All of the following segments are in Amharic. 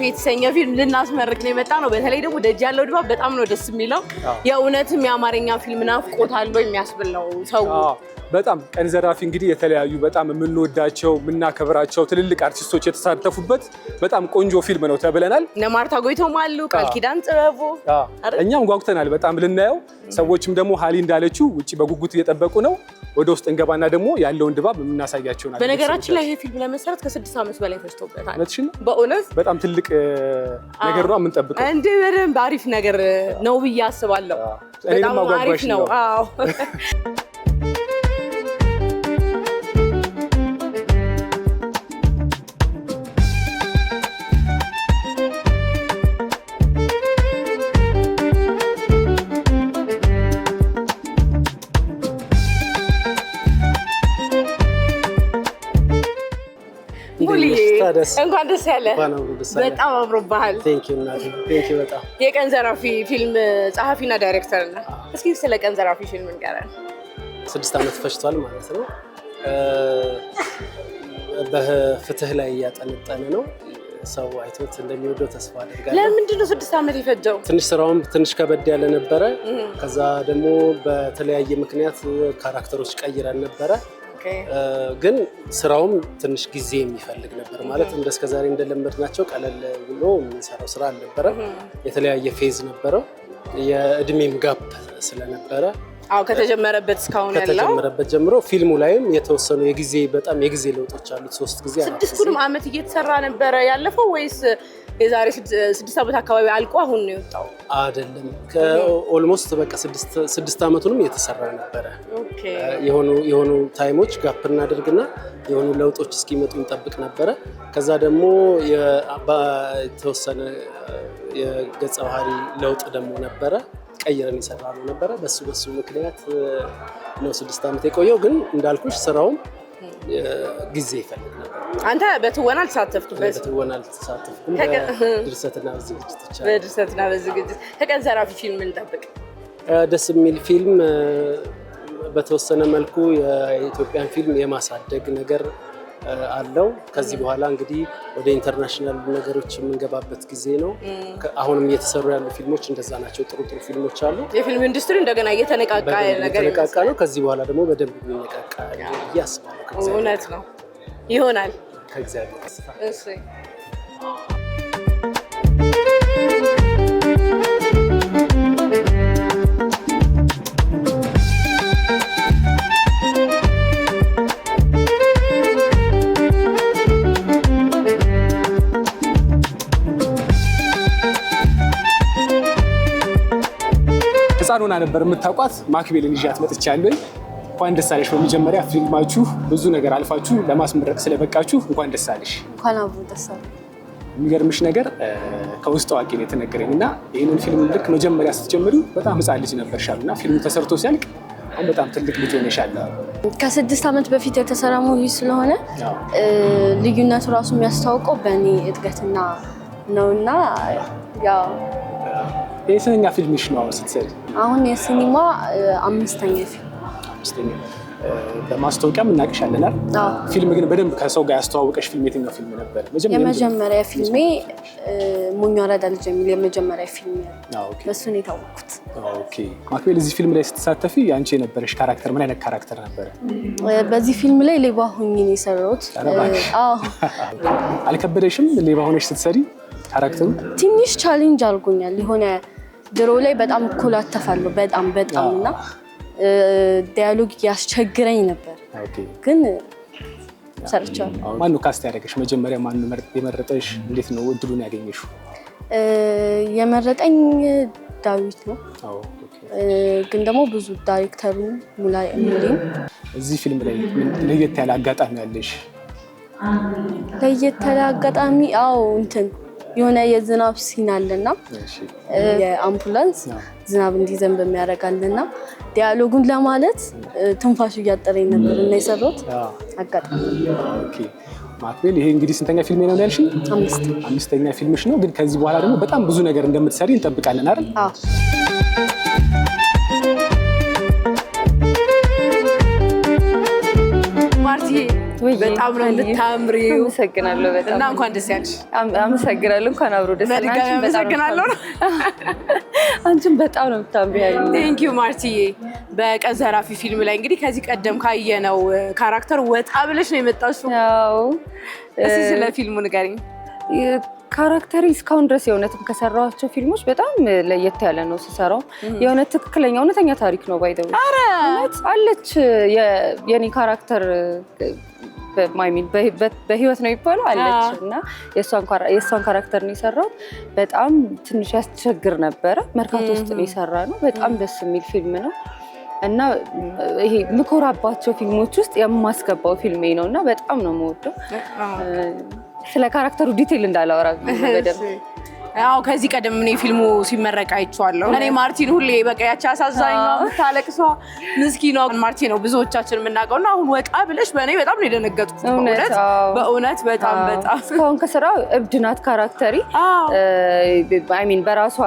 የተሰኘ ፊልም ልናስመርቅ ነው የመጣ ነው። በተለይ ደግሞ ደጅ ያለው ድባብ በጣም ነው ደስ የሚለው። የእውነትም የአማርኛ ፊልም ናፍቆት አለው የሚያስብል ነው ሰው። በጣም ቀን ዘራፊ እንግዲህ የተለያዩ በጣም የምንወዳቸው የምናከብራቸው ትልልቅ አርቲስቶች የተሳተፉበት በጣም ቆንጆ ፊልም ነው ተብለናል። እነ ማርታ ጎይቶም አሉ፣ ቃል ኪዳን ጥበቡ፣ እኛም ጓጉተናል በጣም ልናየው። ሰዎችም ደግሞ ሀሊ እንዳለችው ውጪ በጉጉት እየጠበቁ ነው። ወደ ውስጥ እንገባና ደግሞ ያለውን ድባብ የምናሳያቸው ናቸው። በነገራችን ላይ ይሄ ፊልም ለመሰራት ከ6 ዓመት በላይ ፈጅቶበታል። በእውነት በጣም ትልቅ ነገር ነው የምንጠብቀው። እንዴ በደንብ አሪፍ ነገር ነው ብዬ አስባለሁ። በጣም አሪፍ ነው። አዎ እንኳን ደስ ያለ። በጣም አምሮብሃል። በጣም የቀን ዘራፊ ፊልም ጸሐፊና ዳይሬክተር ነህ። እስኪ ስለ ቀን ዘራፊ ፊልም ንገረን። 6 ዓመት ፈጅቷል ማለት ነው። በፍትህ ላይ እያጠነጠነ ነው። ሰው አይቶት እንደሚወደው ተስፋ አደርጋለሁ። ለምንድን ነው 6 ዓመት የፈጀው? ትንሽ ስራውም ትንሽ ከበድ ያለ ነበረ። ከዛ ደግሞ በተለያየ ምክንያት ካራክተሮች ቀይረን ነበረ። ግን ስራውም ትንሽ ጊዜ የሚፈልግ ነበር። ማለት እንደስከዛሬ እንደለመድናቸው ቀለል ብሎ የምንሰራው ስራ አልነበረ። የተለያየ ፌዝ ነበረው። የእድሜም ጋፕ ስለነበረ ከተጀመረበት እስካሁን ያለው ከተጀመረበት ጀምሮ ፊልሙ ላይም የተወሰኑ በጣም የጊዜ ለውጦች አሉት። 3 ጊዜ 6 ዓመት እየተሰራ ነበረ ያለፈው ወይስ የዛሬ 6 ዓመት አካባቢ አልቆ አሁን ነው የወጣው? አይደለም ኦልሞስት በቃ 6 ዓመቱንም እየተሰራ ነበረ። የሆኑ ታይሞች ጋፕ እናደርግና የሆኑ ለውጦች እስኪመጡ እንጠብቅ ነበረ። ከዛ ደግሞ የተወሰነ የገጸ ባህሪ ለውጥ ደግሞ ነበረ ቀይረን ይሰራሉ ነበረ። በሱ ምክንያት ነው 6 ዓመት የቆየው። ግን እንዳልኩሽ ስራውም ጊዜ ይፈልግ ነበር። አንተ በትወና አልተሳተፍክበት? በትወና አልተሳተፍኩም። በድርሰትና በዝግጅት ከቀን ዘራፊ ፊልም እንጠብቅ። ደስ የሚል ፊልም በተወሰነ መልኩ የኢትዮጵያን ፊልም የማሳደግ ነገር አለው። ከዚህ በኋላ እንግዲህ ወደ ኢንተርናሽናል ነገሮች የምንገባበት ጊዜ ነው። አሁንም እየተሰሩ ያሉ ፊልሞች እንደዛ ናቸው። ጥሩ ፊልሞች አሉ። የፊልም ኢንዱስትሪ እንደገና እየተነቃቃ ነው። ከዚህ በኋላ ደግሞ በደንብ የሚነቃቃ ብዬ አስባለሁ። እውነት ነው ይሆናል ከእግዚአብሔር ተስፋ። እሺ ህፃን ሆና ነበር የምታውቋት ማክቤልን ይዣት መጥቻለሁ። እንኳን ደስ አለሽ። በመጀመሪያ ፊልማችሁ ብዙ ነገር አልፋችሁ ለማስመረቅ ስለበቃችሁ እንኳን ደስ አለሽ። እንኳን አብሮ ደስ አለ። የሚገርምሽ ነገር ከውስጥ አዋቂ ነው የተነገረኝ እና ይህንን ፊልም ልክ መጀመሪያ ስትጀምሪው በጣም ህፃን ልጅ ነበርሻል እና ፊልሙ ተሰርቶ ሲያልቅ አሁን በጣም ትልቅ ልጅ ሆነሻል። ከ6 ዓመት በፊት የተሰራ ሙቪ ስለሆነ ልዩነቱ ራሱ የሚያስታውቀው በእኔ እድገትና ነውና ያው የስንተኛ ፊልምሽ ነው አሁን ስትሰሪ? አሁን የሲኒማ 5ኛ ፊልም። በማስታወቂያም እናውቅሻለን አይደል? ፊልም ግን በደንብ ከሰው ጋር ያስተዋወቀሽ ፊልም የትኛው ፊልም ነበር? የመጀመሪያ ፊልሜ ሞኞ አራዳ ልጅ የሚል የመጀመሪያ ፊልም ነው። በሱ ነው የታወቅኩት። ኦኬ ማክቤል፣ እዚህ ፊልም ላይ ስትሳተፊ አንቺ የነበረሽ ካራክተር ምን አይነት ካራክተር ነበረ? በዚህ ፊልም ላይ ሌባ ሆኜ ነው የሰራሁት። አልከበደሽም ሌባ ሆነሽ ስትሰሪ? ካራክተሩ ትንሽ ቻሌንጅ አድርጎኛል። የሆነ ድሮ ላይ በጣም እኮላተፋለሁ በጣም እና ዲያሎግ ያስቸግረኝ ነበር። ግን ሰርቻለሁ። ማን ነው ካስት ያደረገሽ? መጀመሪያ ማን የመረጠሽ? እንዴት ነው እድሉን ያገኘሽው? የመረጠኝ ዳዊት ነው። ግን ደግሞ ብዙ ዳይሬክተሩ ሙሌም። እዚህ ፊልም ላይ ለየት ያለ አጋጣሚ ያለሽ? ለየት ያለ አጋጣሚ የሆነ የዝናብ ሲን አለና የአምቡላንስ ዝናብ እንዲዘንብ የሚያደርጋልና ዲያሎጉን ለማለት ትንፋሹ እያጠረኝ ነበር እና የሰራሁት አጋጣሚ። ማክቤል፣ ይሄ እንግዲህ ስንተኛ ፊልም ነው ያልሽኝ? 5ኛ ፊልምሽ ነው። ግን ከዚህ በኋላ ደግሞ በጣም ብዙ ነገር እንደምትሰሪ እንጠብቃለን አይደል? ማርቲ በጣም ነው የምታምሪው። አመሰግናለሁ በጣም እና እንኳን ደስ ያለሽ። አመሰግናለሁ። እንኳን አብሮ ደስ ያለሽ። አመሰግናለሁ። አንቺም በጣም ነው የምታምሪው። ቴንክ ዩ ማርቲዬ። በቀን ዘራፊ ፊልም ላይ እንግዲህ ከዚህ ቀደም ካየነው ካራክተር ወጣ ብለሽ ነው የመጣሽው። ያው እስኪ ስለ ፊልሙ ንገሪኝ። ካራክተሪ እስካሁን ድረስ የእውነትም ከሰራኋቸው ፊልሞች በጣም ለየት ያለ ነው ስሰራው። የእውነት ትክክለኛ እውነተኛ ታሪክ ነው ባይደው አለች የኔ ካራክተር በህይወት ነው ይባላል አለች እና የእሷን ካራክተር ነው የሰራው። በጣም ትንሽ ያስቸግር ነበረ። መርካቶ ውስጥ ነው የሰራ ነው። በጣም ደስ የሚል ፊልም ነው እና ይሄ ምኮራባቸው ፊልሞች ውስጥ የማስገባው ፊልሜ ነው እና በጣም ነው የምወደው። ስለ ካራክተሩ ዲቴል እንዳላወራ በደንብ አዎ ከዚህ ቀደም እኔ ፊልሙ ሲመረቅ አይቼዋለሁ። እኔ ማርቲን ሁሌ በቃ ያቺ አሳዛኝ ነው የምታለቅሷ ምስኪኗ ማርቲን ነው ብዙዎቻችን የምናውቀውና አሁን ወጣ ብለሽ በእኔ በጣም ነው የደነገጥኩት። በእውነት በጣም እስካሁን ከስራው እብድ ናት ካራክተሪ። አይ ሚን በራሷ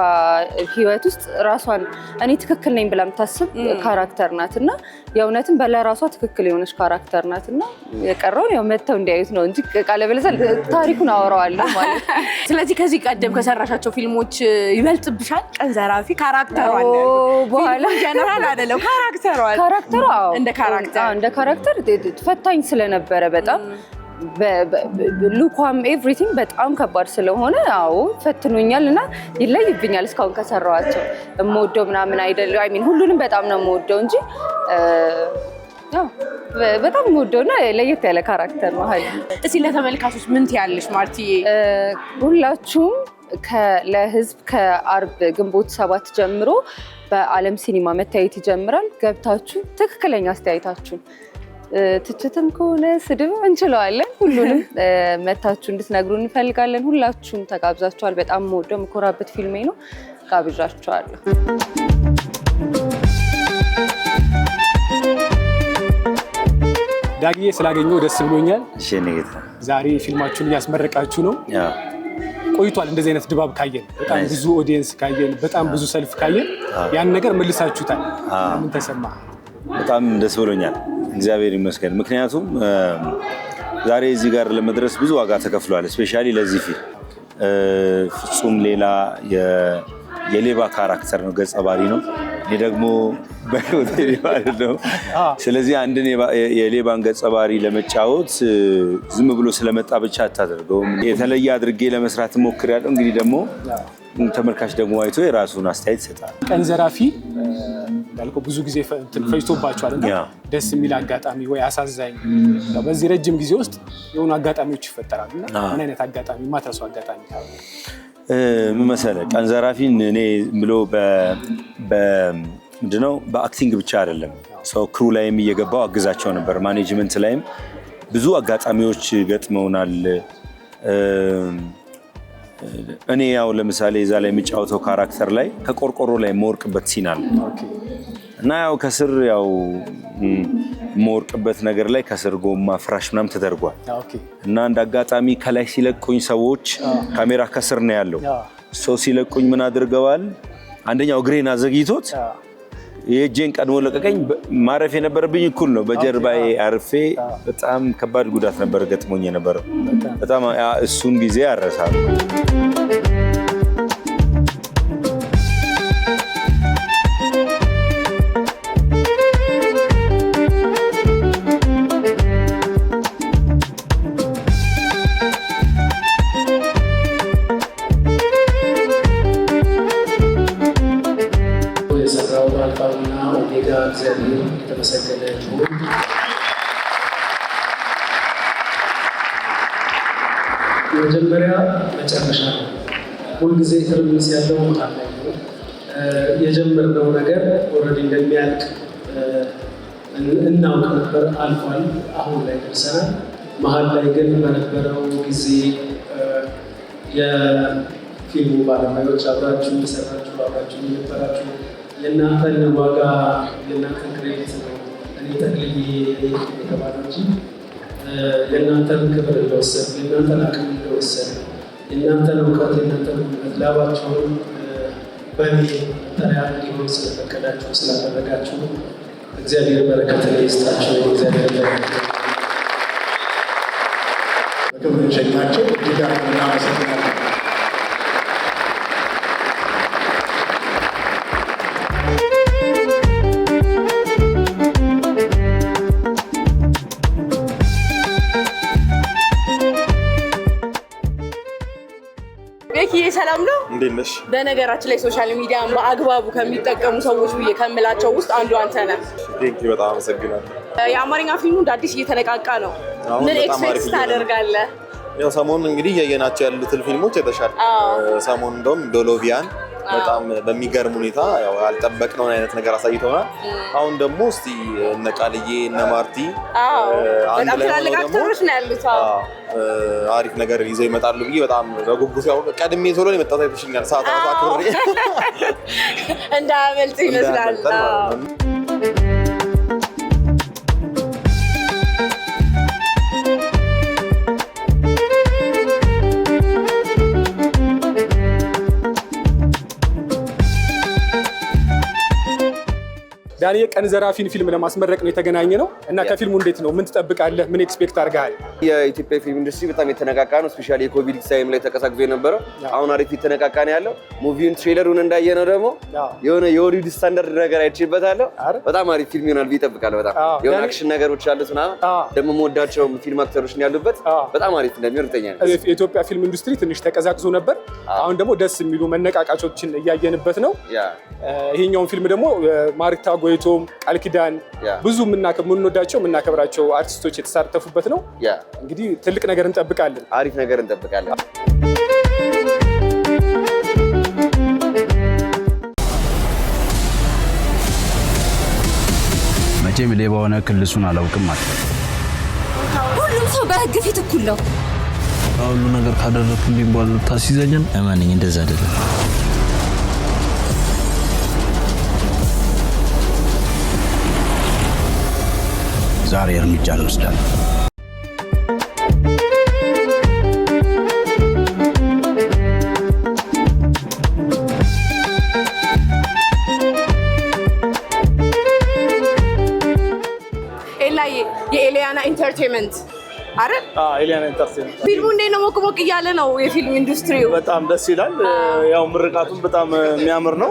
ህይወት ውስጥ ራሷን እኔ ትክክል ነኝ ብላ የምታስብ ካራክተር ናት እና የእውነትም በለራሷ ትክክል የሆነች ካራክተር ናት እና የቀረውን ያው መተው እንዲያዩት ነው እንጂ ቃለ በለዛ ታሪኩን አወራዋለሁ ማለት። ስለዚህ ከዚህ ቀደም ከሰራሻቸው ፊልሞች ይበልጥብሻል ቀን ዘራፊ? ካራክተሩ አለ በኋላ ጀነራል አይደለም ካራክተሩ እንደ ካራክተር ፈታኝ ስለነበረ በጣም ሉኳም ኤቭሪቲንግ በጣም ከባድ ስለሆነ አዎ ፈትኖኛል እና ይለይብኛል። እስካሁን ከሰራኋቸው የምወደው ምናምን አይደለም። አይ ሚን ሁሉንም በጣም ነው የምወደው እንጂ በጣም የምወደውና ለየት ያለ ካራክተር ነው። እስኪ ለተመልካቾች ምን ትያለሽ ማርቲዬ? ሁላችሁም ለህዝብ ከአርብ ግንቦት 7 ጀምሮ በዓለም ሲኒማ መታየት ይጀምራል። ገብታችሁ ትክክለኛ አስተያየታችሁን ትችትም ከሆነ ስድብ እንችለዋለን ሁሉንም መታችሁ እንድትነግሩ እንፈልጋለን። ሁላችሁም ተጋብዛችኋል። በጣም የምወደው የምኮራበት ፊልሜ ነው። ጋብዣችኋለሁ። ዳግዬ ስላገኘው ደስ ብሎኛል። እሺ ነጌታ ዛሬ ፊልማችሁን እያስመረቃችሁ ነው። ቆይቷል እንደዚህ አይነት ድባብ ካየን፣ በጣም ብዙ ኦዲየንስ ካየን፣ በጣም ብዙ ሰልፍ ካየን ያን ነገር መልሳችሁታል። ምን ተሰማ? በጣም ደስ ብሎኛል። እግዚአብሔር ይመስገን። ምክንያቱም ዛሬ እዚህ ጋር ለመድረስ ብዙ ዋጋ ተከፍሏል። ስፔሻሊ ለዚህ ፊልም ፍጹም ሌላ የሌባ ካራክተር ነው፣ ገጸ ባህሪ ነው። እኔ ደግሞ በህይወት ሌባ አይደለሁም። ስለዚህ አንድን የሌባን ገጸ ባህሪ ለመጫወት ዝም ብሎ ስለመጣ ብቻ አታደርገውም። የተለየ አድርጌ ለመስራት ሞክሬያለሁ። እንግዲህ ደግሞ ተመልካች ደግሞ አይቶ የራሱን አስተያየት ይሰጣል። ቀን ዘራፊ እንዳልከው ብዙ ጊዜ ፈጅቶባቸዋል እና ደስ የሚል አጋጣሚ ወይ አሳዛኝ በዚህ ረጅም ጊዜ ውስጥ የሆኑ አጋጣሚዎች ይፈጠራሉ እና ምን አይነት አጋጣሚ ማትረሱ አጋጣሚ ካለ? ምን መሰለህ ቀን ዘራፊን እኔ ብሎ ምንድነው በአክቲንግ ብቻ አይደለም ሰው ክሩ ላይም እየገባው አግዛቸው ነበር። ማኔጅመንት ላይም ብዙ አጋጣሚዎች ገጥመውናል። እኔ ያው ለምሳሌ እዛ ላይ የሚጫወተው ካራክተር ላይ ከቆርቆሮ ላይ መወርቅበት ሲን አለ እና ያው ከስር ያው መወርቅበት ነገር ላይ ከስር ጎማ ፍራሽ ምናምን ተደርጓል እና እንደ አጋጣሚ ከላይ ሲለቁኝ ሰዎች ካሜራ ከስር ነው ያለው ሰው ሲለቁኝ ምን አድርገዋል? አንደኛው እግሬን አዘግይቶት የእጄን ቀድሞ ለቀቀኝ። ማረፍ የነበረብኝ እኩል ነው። በጀርባዬ አርፌ በጣም ከባድ ጉዳት ነበር ገጥሞኝ የነበረው። በጣም እሱን ጊዜ አረሳለሁ። እግዚአብሔር የተመሰገነ ይሁን። የመጀመሪያ መጨረሻ ነው። ሁልጊዜ ትርምስ ያለው መሀል ላይ ነው። የጀመርነው ነገር ኦልሬዲ እንደሚያልቅ እናውቅ ነበር። አልፏል። አሁን ላይ ደርሰናል። መሀል ላይ ግን በነበረው ጊዜ የፊልሙ ባለሙያዎች አብራችሁ የሰራችሁ አብራችሁ የነበራችሁ የእናንተን ዋጋ የእናንተን ክሬዲት ነው እኔ ጠቅልዬ የተባለው እንጂ የእናንተን ክብር እንደወሰድ የእናንተን አቅም እንደወሰድ የእናንተን እውቀት የእናንተን ጉልበት ላባቸውን በእኔ መጠሪያ እንዲሆን ስለፈቀዳችሁ ስላደረጋችሁ እግዚአብሔር በረከት ላይ ይስጣችሁ። እግዚአብሔር ክብር እንሸኛቸው። እጅግ እናመሰግናለን። ቤኪዬ ሰላም ነው? እንዴት ነሽ? በነገራችን ላይ ሶሻል ሚዲያን በአግባቡ ከሚጠቀሙ ሰዎች ብዬ ከምላቸው ውስጥ አንዱ አንተ ነህ። ቴንኪው፣ በጣም አመሰግናለሁ። የአማርኛ ፊልሙ እንደ አዲስ እየተነቃቃ ነው። ምን ኤክስፔክት ታደርጋለህ? ያው ሰሞኑን እንግዲህ እያየናቸው ያሉትን ፊልሞች የተሻለ ሰሞኑን እንደውም ዶሎቪያን በጣም በሚገርም ሁኔታ ያው ያልጠበቅነውን አይነት ነገር አሳይተውናል። አሁን ደግሞ እስቲ እነ ቃልዬ እነ ማርቲ በጣም ትላልቅ አክተሮች ነው ያሉት። አሪፍ ነገር ይዘው ይመጣሉ ብዬ በጣም በጉጉት ያው ቀድሜ ቶሎ ነው የመጣሁት። አይተሽኛል፣ ሰዓት አክብሬ እንዳያመልጥ ይመስላል። ዳኒ ቀን ዘራፊን ፊልም ለማስመረቅ ነው የተገናኘ ነው እና ከፊልሙ እንዴት ነው? ምን ትጠብቃለህ? ምን ኤክስፔክት አድርገሃል? የኢትዮጵያ ፊልም ኢንዱስትሪ በጣም የተነቃቃ ነው። ስፔሻሊ የኮቪድ ታይም ላይ ተቀሳቅዞ የነበረው አሁን አሪፍ የተነቃቃ ነው ያለው። ሙቪውን ትሬለሩን እንዳየነው ደግሞ የሆነ የሆሊውድ ስታንዳርድ ነገር አይቼበታለሁ። በጣም አሪፍ ፊልም ይሆናል ብዬ እጠብቃለሁ። በጣም የሆነ አክሽን ነገሮች አሉት ምናምን ደግሞ የምወዳቸው ፊልም አክተሮች ያሉበት በጣም አሪፍ እንደሚሆን እርግጠኛ ነኝ። የኢትዮጵያ ፊልም ኢንዱስትሪ ትንሽ ተቀዛቅዞ ነበር። አሁን ደግሞ ደስ የሚሉ መነቃቃቾችን እያየንበት ነው። ይሄኛውን ፊልም ደግሞ ማርታ ጎይቶም ቃል ኪዳን ብዙ የምንወዳቸው የምናከብራቸው አርቲስቶች የተሳተፉበት ነው። እንግዲህ ትልቅ ነገር እንጠብቃለን። አሪፍ ነገር እንጠብቃለን። መቼም ሌባ ሆነ ክልሱን አላውቅም ማለት ነው። ሁሉም ሰው በህግ ፊት እኩል ነው። ሁሉ ነገር ካደረኩልኝ በኋላ ታስይዘኛል። እመነኝ፣ እንደዛ አይደለም። ዛሬ እርምጃ እንወስዳለን። ኤላዬ የኤሊያና ኢንተርቴይንመንት አረ ኤሊያና ኢንተርቴይንመንት ፊልሙ እንዴት ነው? ሞቅ ሞቅ እያለ ነው የፊልም ኢንዱስትሪው። በጣም ደስ ይላል። ያው ምርቃቱም በጣም የሚያምር ነው።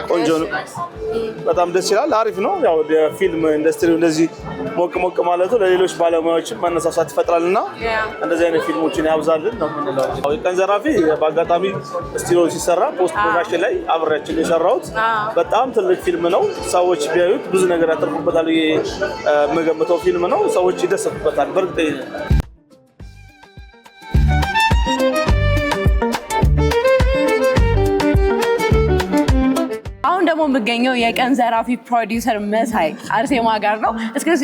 ቆንጆ ነው። በጣም ደስ ይላል። አሪፍ ነው። ያው የፊልም ኢንዱስትሪው እንደዚህ ሞቅ ሞቅ ማለቱ ለሌሎች ባለሙያዎችም መነሳሳት ይፈጥራልና እንደዚህ አይነት ፊልሞችን ያብዛልን ነው የምንለው። ቀን ዘራፊ በአጋጣሚ ስቱዲዮ ሲሰራ ፖስት ፕሮዳክሽን ላይ አብሬያችን የሰራሁት በጣም ትልቅ ፊልም ነው። ሰዎች ቢያዩት ብዙ ነገር ያተርፉበታል የምገምተው ፊልም ነው። ሰዎች ይደሰቱበታል በእርግጠኝነት። አሁን ደግሞ የምገኘው የቀን ዘራፊ ፕሮዲውሰር መሳይ አርሴማ ጋር ነው።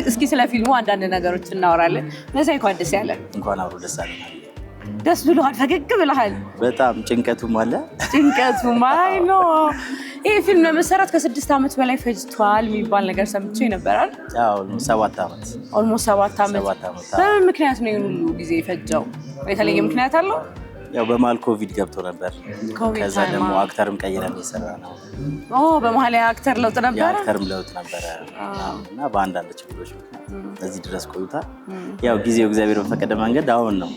እስኪ ስለ ፊልሙ አንዳንድ ነገሮች እናወራለን። መሳይ እንኳን ደስ ያለን። እንኳን አብሮ ደስ አለን። ደስ ብሎሃል? ፈገግ ብለሃል። በጣም ጭንቀቱም አለ። ጭንቀቱም አይ ነው። ይሄ ፊልም ለመሰራት ከ6 ዓመት በላይ ፈጅቷል የሚባል ነገር ሰምቼ ነበራል። አዎ 7 ዓመት ኦልሞስት 7 ዓመት። በምን ምክንያት ነው ይሄን ሁሉ ጊዜ የፈጀው? የተለየ ምክንያት አለው? ያው በመሀል ኮቪድ ገብቶ ነበር። ከዛ ደግሞ አክተርም ቀይረን የሰራ ነው። በመሀል አክተር ለውጥ ነበረ። የአክተርም ለውጥ ነበረ እና በአንዳንድ ችግሮች እዚህ ድረስ ቆይታ ያው ጊዜው እግዚአብሔር በፈቀደ መንገድ አሁን ነው።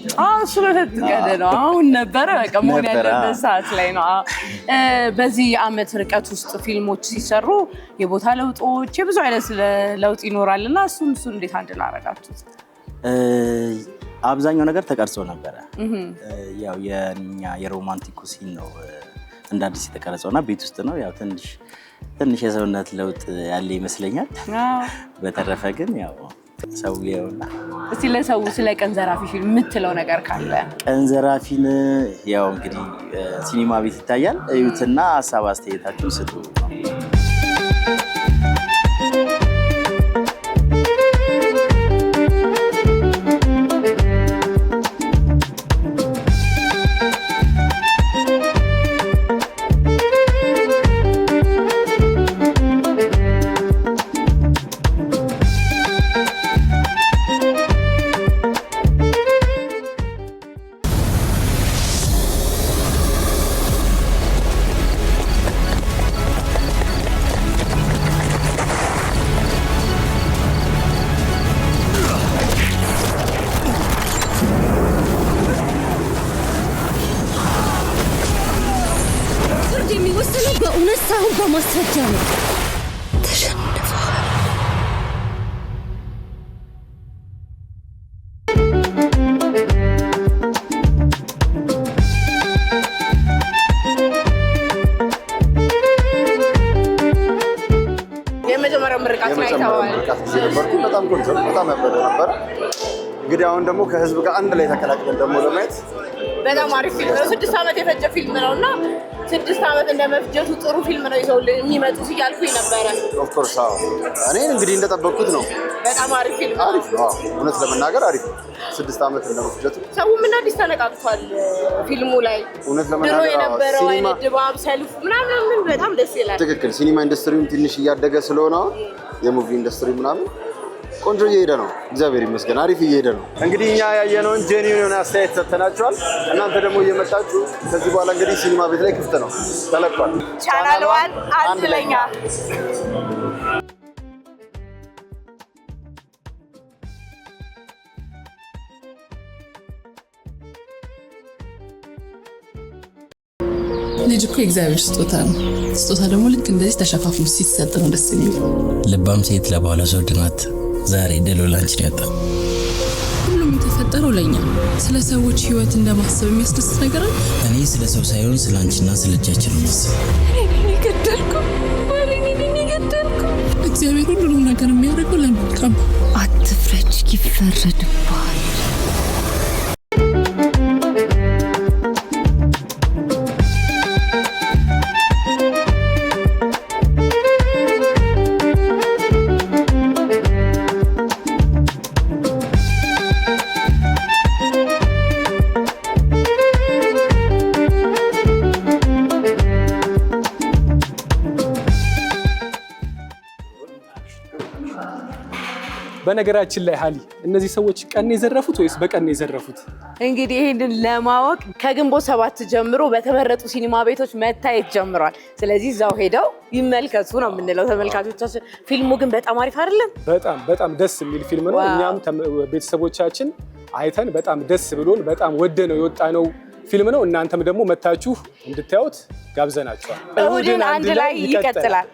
እሱ በፈቀደ ነው። አሁን ነበረ በቃ መሆን ያለበት ሰዓት ላይ ነው። በዚህ የዓመት ርቀት ውስጥ ፊልሞች ሲሰሩ የቦታ ለውጦች የብዙ አይነት ለውጥ ይኖራል እና እሱን እንዴት አንድ ላደረጋችሁት? አብዛኛው ነገር ተቀርጾ ነበረ። ያው የኛ የሮማንቲኩ ሲን ነው እንደ አዲስ የተቀረጸው እና ቤት ውስጥ ነው። ያው ትንሽ የሰውነት ለውጥ ያለ ይመስለኛል። በተረፈ ግን ያው ሰው ይኸውና። እስቲ ለሰው ስለ ቀን ዘራፊ ፊልም የምትለው ነገር ካለ? ቀን ዘራፊን ያው እንግዲህ ሲኒማ ቤት ይታያል። እዩትና ሀሳብ አስተያየታችሁን ስጡ። የሚወሰነው በእውነት ሳይሆን በማስረጃ ነው። ተሸንፈዋል። የመጀመሪያው ምርቃት ላይ ተባለ። በጣም ቆንጆ በጣም ያበደ ነበር። እንግዲህ አሁን ደግሞ ከህዝብ ጋር አንድ ላይ ተቀላቅለን ደግሞ ለማየት በጣም አሪፍ ፊልም ነው። 6 ዓመት የፈጀ ፊልም ነው እና 6 ዓመት እንደመፍጀቱ ጥሩ ፊልም ነው ይዘው የሚመጡት እያልኩኝ ነበረ። ኦፍ ኮርስ አዎ፣ እኔ እንግዲህ እንደጠበቅኩት ነው። በጣም አሪፍ ፊልም ነው። አሪፍ ነው። እውነት ለመናገር አሪፍ ነው። 6 ዓመት እንደመፍጀቱ ሰው ምን አዲስ ተነቃቅቷል ፊልሙ ላይ። እውነት ለመናገር ድሮ የነበረው አይነት ድባብ ሰልፉ ምናምን በጣም ደስ ይላል። ትክክል። ሲኒማ ኢንዱስትሪውም ትንሽ እያደገ ስለሆነ የሙቪ ኢንዱስትሪ ምናምን ቆንጆ እየሄደ ነው። እግዚአብሔር ይመስገን አሪፍ እየሄደ ነው። እንግዲህ እኛ ያየነውን ጄኒውን የሆነ አስተያየት ሰጥተናቸዋል። እናንተ ደግሞ እየመጣችሁ ከዚህ በኋላ እንግዲህ ሲኒማ ቤት ላይ ክፍት ነው፣ ተለቋል። ቻናል 1 አንድለኛ ልጅ እኮ የእግዚአብሔር ስጦታ ነው። ስጦታ ደግሞ ልክ እንደዚህ ተሸፋፍኖ ሲሰጥ ነው ደስ የሚል። ልባም ሴት ለባሏ ዘውድ ናት። ዛሬ ድሉ ላንቺ ነው ያጣው። ሁሉም የተፈጠረው ለኛ ስለ ሰዎች ህይወት እንደማሰብ የሚያስደስት ነገር አለ። እኔ ስለ ሰው ሳይሆን ስለ አንቺና ስለ እጃችን ነው ማሰብ። እግዚአብሔር ሁሉንም ነገር የሚያደርገው ለመልካም። አትፍረጅ፣ ይፈረድብሃል። በነገራችን ላይ ሀሊ እነዚህ ሰዎች ቀን የዘረፉት ወይስ በቀን የዘረፉት? እንግዲህ ይሄንን ለማወቅ ከግንቦት 7 ጀምሮ በተመረጡ ሲኒማ ቤቶች መታየት ጀምሯል። ስለዚህ እዛው ሄደው ይመልከቱ ነው የምንለው ተመልካቾቻችን። ፊልሙ ግን በጣም አሪፍ አይደለም? በጣም ደስ የሚል ፊልም ነው። እኛም ቤተሰቦቻችን አይተን በጣም ደስ ብሎን በጣም ወደነው የወጣነው ፊልም ነው። እናንተም ደግሞ መታችሁ እንድታዩት ጋብዘናችኋል። እሁድን አንድ ላይ ይቀጥላል።